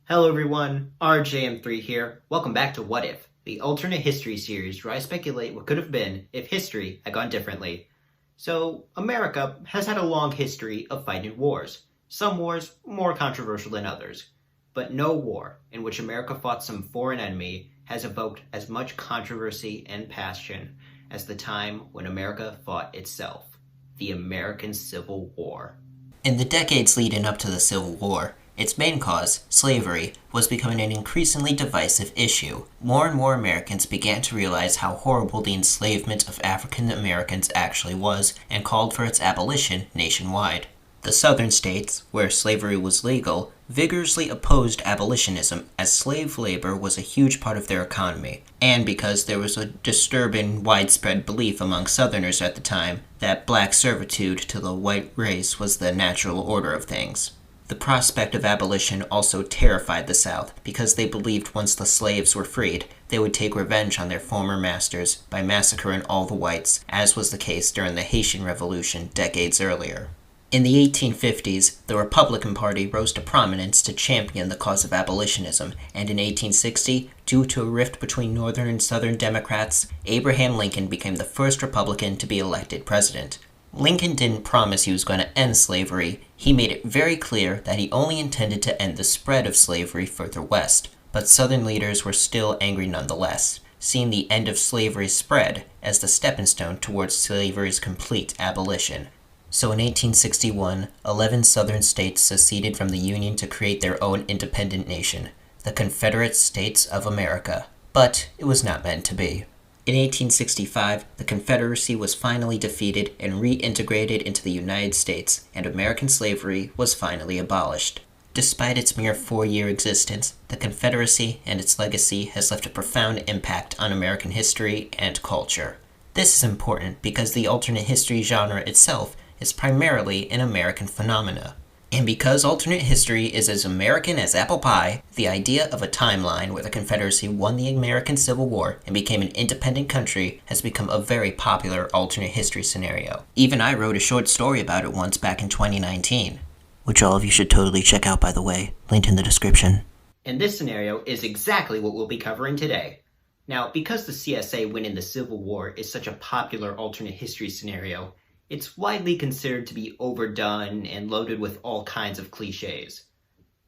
Hello everyone, RJM3 here. Welcome back to What If, the alternate history series where I speculate what could have been if history had gone differently. So, America has had a long history of fighting wars. Some wars more controversial than others. But no war in which America fought some foreign enemy has evoked as much controversy and passion as the time when America fought itself. The American Civil War. In the decades leading up to the Civil War, its main cause, slavery, was becoming an increasingly divisive issue. More and more Americans began to realize how horrible the enslavement of African Americans actually was and called for its abolition nationwide. The southern states, where slavery was legal, vigorously opposed abolitionism as slave labor was a huge part of their economy, and because there was a disturbing widespread belief among Southerners at the time that black servitude to the white race was the natural order of things. The prospect of abolition also terrified the South because they believed once the slaves were freed, they would take revenge on their former masters by massacring all the whites, as was the case during the Haitian Revolution decades earlier. In the 1850s, the Republican Party rose to prominence to champion the cause of abolitionism, and in 1860, due to a rift between Northern and Southern Democrats, Abraham Lincoln became the first Republican to be elected president. Lincoln didn't promise he was going to end slavery. He made it very clear that he only intended to end the spread of slavery further west, but Southern leaders were still angry nonetheless, seeing the end of slavery spread as the stepping stone towards slavery's complete abolition. So in 1861, 11 Southern states seceded from the Union to create their own independent nation, the Confederate States of America. But it was not meant to be. In 1865, the Confederacy was finally defeated and reintegrated into the United States, and American slavery was finally abolished. Despite its mere 4-year existence, the Confederacy and its legacy has left a profound impact on American history and culture. This is important because the alternate history genre itself is primarily an American phenomena. And because alternate history is as American as apple pie, the idea of a timeline where the Confederacy won the American Civil War and became an independent country has become a very popular alternate history scenario. Even I wrote a short story about it once back in 2019, which all of you should totally check out, by the way, linked in the description. And this scenario is exactly what we'll be covering today. Now, because the CSA winning the Civil War is such a popular alternate history scenario, it's widely considered to be overdone and loaded with all kinds of cliches.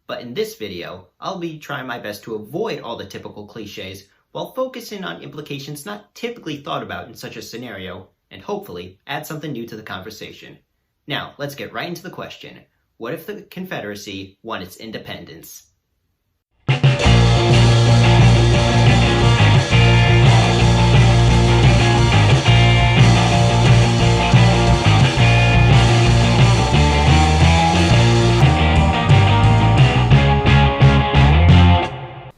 But in this video, I'll be trying my best to avoid all the typical cliches while focusing on implications not typically thought about in such a scenario, and hopefully add something new to the conversation. Now, let's get right into the question. What if the Confederacy won its independence?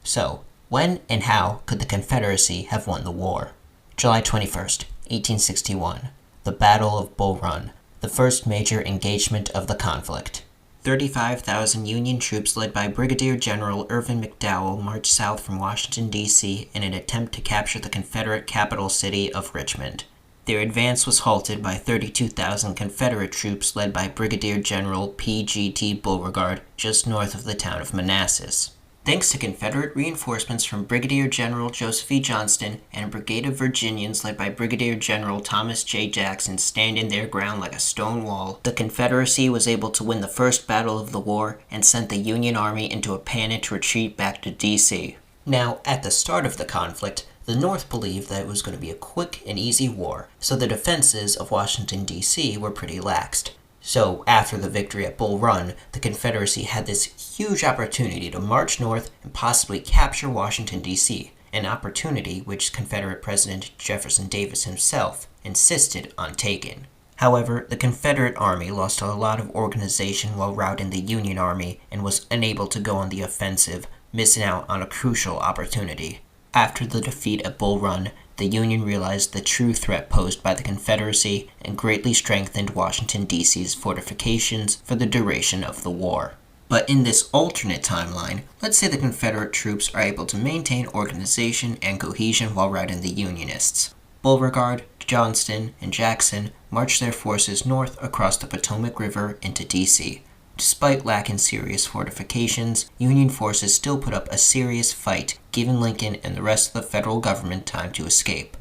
So, when and how could the Confederacy have won the war? July 21st, 1861. The Battle of Bull Run, the first major engagement of the conflict. 35,000 Union troops led by Brigadier General Irvin McDowell marched south from Washington, D.C. in an attempt to capture the Confederate capital city of Richmond. Their advance was halted by 32,000 Confederate troops led by Brigadier General P.G.T. Beauregard just north of the town of Manassas. Thanks to Confederate reinforcements from Brigadier General Joseph E. Johnston and a brigade of Virginians led by Brigadier General Thomas J. Jackson standing their ground like a stone wall, the Confederacy was able to win the first battle of the war and sent the Union Army into a panicked retreat back to D.C. Now, at the start of the conflict, the North believed that it was going to be a quick and easy war, so the defenses of Washington, D.C. were pretty laxed. So, after the victory at Bull Run, the Confederacy had this huge opportunity to march north and possibly capture Washington, D.C., an opportunity which Confederate President Jefferson Davis himself insisted on taking. However, the Confederate Army lost a lot of organization while routing the Union Army and was unable to go on the offensive, missing out on a crucial opportunity. After the defeat at Bull Run, the Union realized the true threat posed by the Confederacy and greatly strengthened Washington, D.C.'s fortifications for the duration of the war. But in this alternate timeline, let's say the Confederate troops are able to maintain organization and cohesion while routing the Unionists. Beauregard, Johnston, and Jackson marched their forces north across the Potomac River into D.C. Despite lacking serious fortifications, Union forces still put up a serious fight, giving Lincoln and the rest of the federal government time to escape.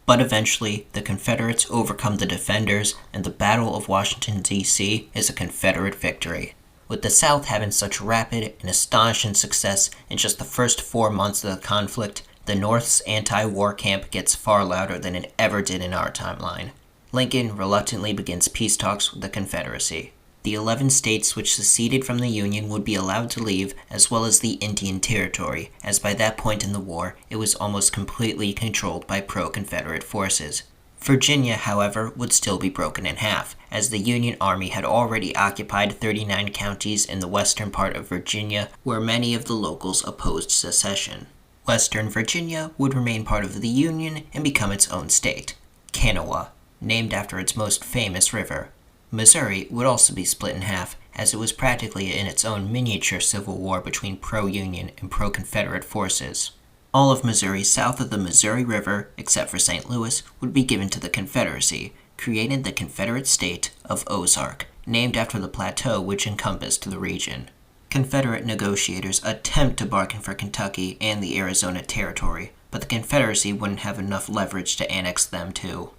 But eventually, the Confederates overcome the defenders, and the Battle of Washington, D.C. is a Confederate victory. With the South having such rapid and astonishing success in just the first 4 months of the conflict, the North's anti-war camp gets far louder than it ever did in our timeline. Lincoln reluctantly begins peace talks with the Confederacy. The 11 states which seceded from the Union would be allowed to leave, as well as the Indian Territory, as by that point in the war, it was almost completely controlled by pro-Confederate forces. Virginia, however, would still be broken in half, as the Union Army had already occupied 39 counties in the western part of Virginia, where many of the locals opposed secession. Western Virginia would remain part of the Union and become its own state, Kanawha, named after its most famous river. Missouri would also be split in half, as it was practically in its own miniature civil war between pro-Union and pro-Confederate forces. All of Missouri south of the Missouri River, except for St. Louis, would be given to the Confederacy, creating the Confederate state of Ozark, named after the plateau which encompassed the region. Confederate negotiators attempt to bargain for Kentucky and the Arizona Territory, but the Confederacy wouldn't have enough leverage to annex them too.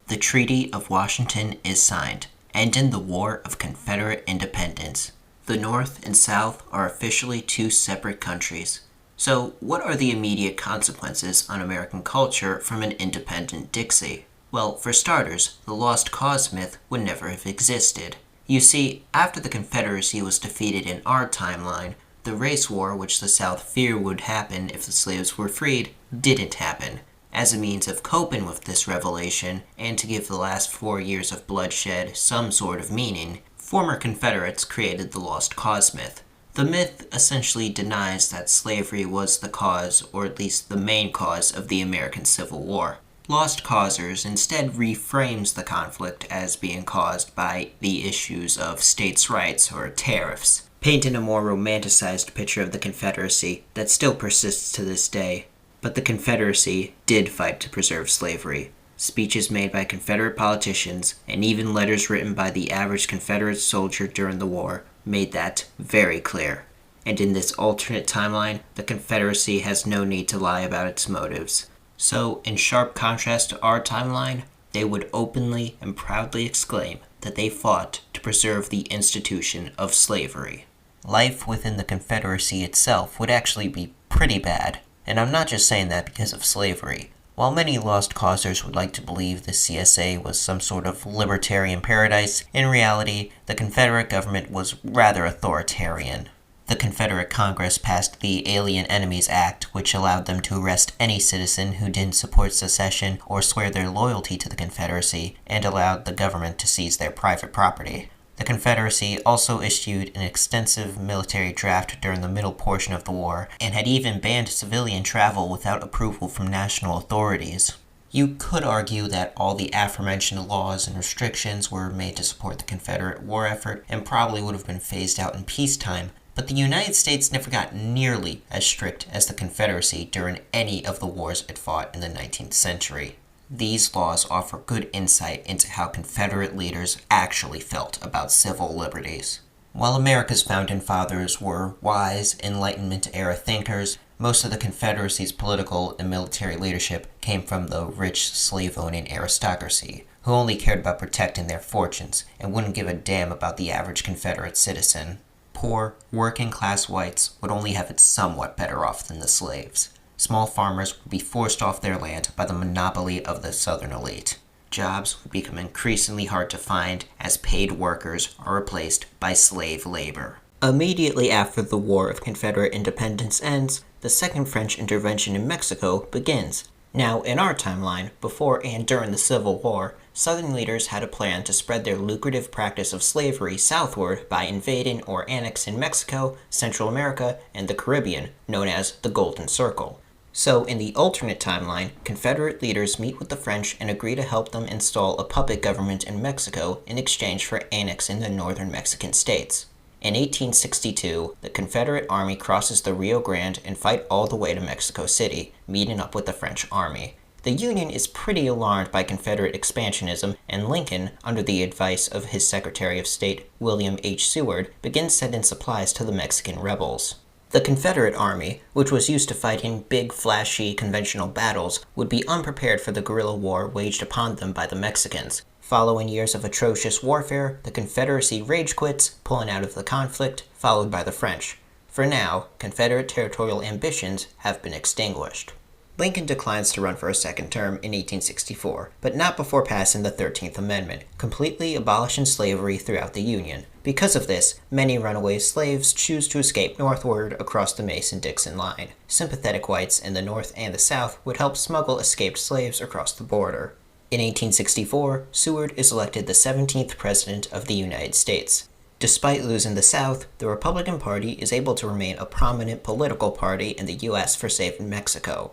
The Treaty of Washington is signed, ending the War of Confederate Independence. The North and South are officially two separate countries. So, what are the immediate consequences on American culture from an independent Dixie? Well, for starters, the lost cause myth would never have existed. You see, after the Confederacy was defeated in our timeline, the race war which the South feared would happen if the slaves were freed didn't happen. As a means of coping with this revelation, and to give the last 4 years of bloodshed some sort of meaning, former Confederates created the lost cause myth. The myth essentially denies that slavery was the cause, or at least the main cause, of the American Civil War. Lost Causers instead reframes the conflict as being caused by the issues of states' rights or tariffs, painting a more romanticized picture of the Confederacy that still persists to this day. But the Confederacy did fight to preserve slavery. Speeches made by Confederate politicians, and even letters written by the average Confederate soldier during the war, made that very clear. And in this alternate timeline, the Confederacy has no need to lie about its motives. So, in sharp contrast to our timeline, they would openly and proudly exclaim that they fought to preserve the institution of slavery. Life within the Confederacy itself would actually be pretty bad. And I'm not just saying that because of slavery. While many lost causers would like to believe the CSA was some sort of libertarian paradise, in reality, the Confederate government was rather authoritarian. The Confederate Congress passed the Alien Enemies Act, which allowed them to arrest any citizen who didn't support secession or swear their loyalty to the Confederacy, and allowed the government to seize their private property. The Confederacy also issued an extensive military draft during the middle portion of the war, and had even banned civilian travel without approval from national authorities. You could argue that all the aforementioned laws and restrictions were made to support the Confederate war effort, and probably would have been phased out in peacetime, but the United States never got nearly as strict as the Confederacy during any of the wars it fought in the 19th century. These laws offer good insight into how Confederate leaders actually felt about civil liberties. While America's founding fathers were wise, Enlightenment-era thinkers, most of the Confederacy's political and military leadership came from the rich slave-owning aristocracy, who only cared about protecting their fortunes and wouldn't give a damn about the average Confederate citizen. Poor, working-class whites would only have it somewhat better off than the slaves. Small farmers would be forced off their land by the monopoly of the Southern elite. Jobs would become increasingly hard to find as paid workers are replaced by slave labor. Immediately after the War of Confederate Independence ends, the Second French Intervention in Mexico begins. Now, in our timeline, before and during the Civil War, Southern leaders had a plan to spread their lucrative practice of slavery southward by invading or annexing Mexico, Central America, and the Caribbean, known as the Golden Circle. So, in the alternate timeline, Confederate leaders meet with the French and agree to help them install a puppet government in Mexico in exchange for annexing the northern Mexican states. In 1862, the Confederate Army crosses the Rio Grande and fight all the way to Mexico City, meeting up with the French Army. The Union is pretty alarmed by Confederate expansionism, and Lincoln, under the advice of his Secretary of State, William H. Seward, begins sending supplies to the Mexican rebels. The Confederate Army, which was used to fighting big, flashy, conventional battles, would be unprepared for the guerrilla war waged upon them by the Mexicans. Following years of atrocious warfare, the Confederacy rage quits, pulling out of the conflict, followed by the French. For now, Confederate territorial ambitions have been extinguished. Lincoln declines to run for a second term in 1864, but not before passing the 13th Amendment, completely abolishing slavery throughout the Union. Because of this, many runaway slaves choose to escape northward across the Mason-Dixon line. Sympathetic whites in the North and the South would help smuggle escaped slaves across the border. In 1864, Seward is elected the 17th President of the United States. Despite losing the South, the Republican Party is able to remain a prominent political party in the U.S. for saving Mexico.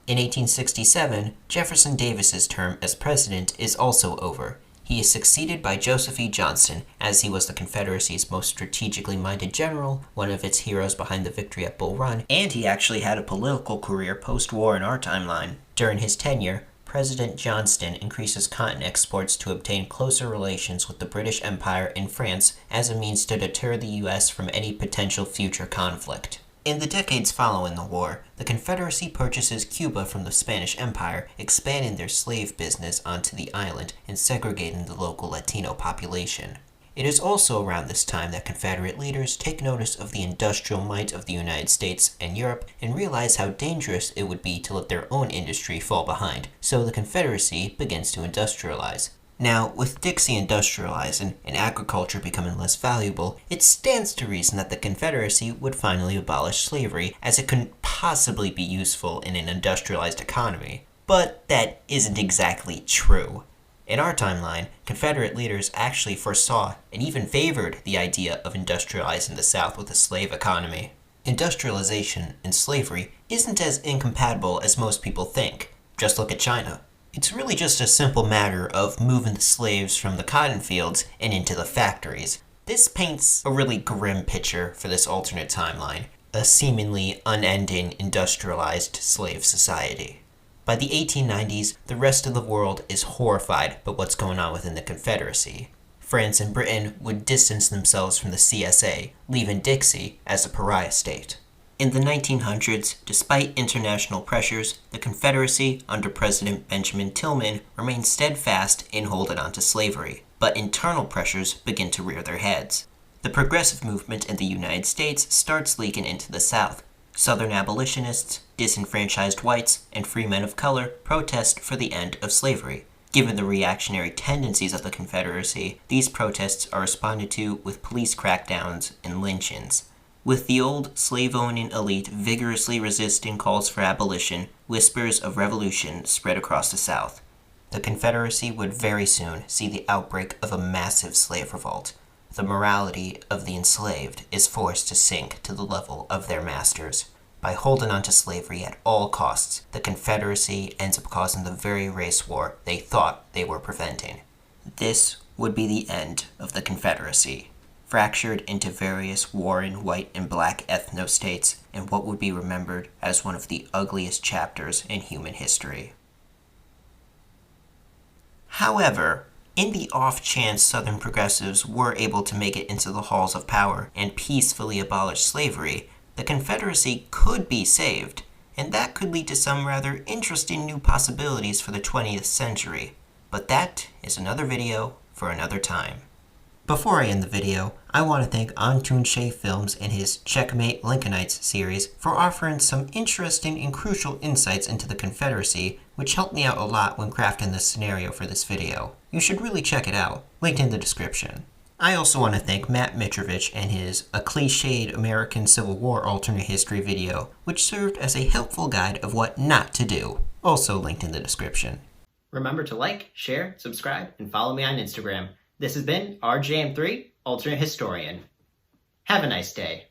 In 1867, Jefferson Davis's term as president is also over. He is succeeded by Joseph E. Johnston, as he was the Confederacy's most strategically minded general, one of its heroes behind the victory at Bull Run, and he actually had a political career post-war in our timeline. During his tenure, President Johnston increases cotton exports to obtain closer relations with the British Empire and France as a means to deter the U.S. from any potential future conflict. In the decades following the war, the Confederacy purchases Cuba from the Spanish Empire, expanding their slave business onto the island and segregating the local Latino population. It is also around this time that Confederate leaders take notice of the industrial might of the United States and Europe and realize how dangerous it would be to let their own industry fall behind, so the Confederacy begins to industrialize. Now, with Dixie industrializing and agriculture becoming less valuable, it stands to reason that the Confederacy would finally abolish slavery, as it couldn't possibly be useful in an industrialized economy. But that isn't exactly true. In our timeline, Confederate leaders actually foresaw and even favored the idea of industrializing the South with a slave economy. Industrialization and slavery isn't as incompatible as most people think. Just look at China. It's really just a simple matter of moving the slaves from the cotton fields and into the factories. This paints a really grim picture for this alternate timeline, a seemingly unending industrialized slave society. By the 1890s, the rest of the world is horrified by what's going on within the Confederacy. France and Britain would distance themselves from the CSA, leaving Dixie as a pariah state. In the 1900s, despite international pressures, the Confederacy, under President Benjamin Tillman, remained steadfast in holding on to slavery, but internal pressures begin to rear their heads. The progressive movement in the United States starts leaking into the South. Southern abolitionists, disenfranchised whites, and free men of color protest for the end of slavery. Given the reactionary tendencies of the Confederacy, these protests are responded to with police crackdowns and lynchings. With the old slave-owning elite vigorously resisting calls for abolition, whispers of revolution spread across the South. The Confederacy would very soon see the outbreak of a massive slave revolt. The morality of the enslaved is forced to sink to the level of their masters. By holding on to slavery at all costs, the Confederacy ends up causing the very race war they thought they were preventing. This would be the end of the Confederacy, fractured into various warring white and black ethno-states in what would be remembered as one of the ugliest chapters in human history. However, in the off chance Southern progressives were able to make it into the halls of power and peacefully abolish slavery, the Confederacy could be saved, and that could lead to some rather interesting new possibilities for the 20th century. But that is another video for another time. Before I end the video, I want to thank Antoon Shea Films and his Checkmate Lincolnites series for offering some interesting and crucial insights into the Confederacy, which helped me out a lot when crafting the scenario for this video. You should really check it out, linked in the description. I also want to thank Matt Mitrovich and his A Cliched American Civil War Alternate History video, which served as a helpful guide of what not to do, also linked in the description. Remember to like, share, subscribe, and follow me on Instagram. This has been RJM3, Alternate Historian. Have a nice day.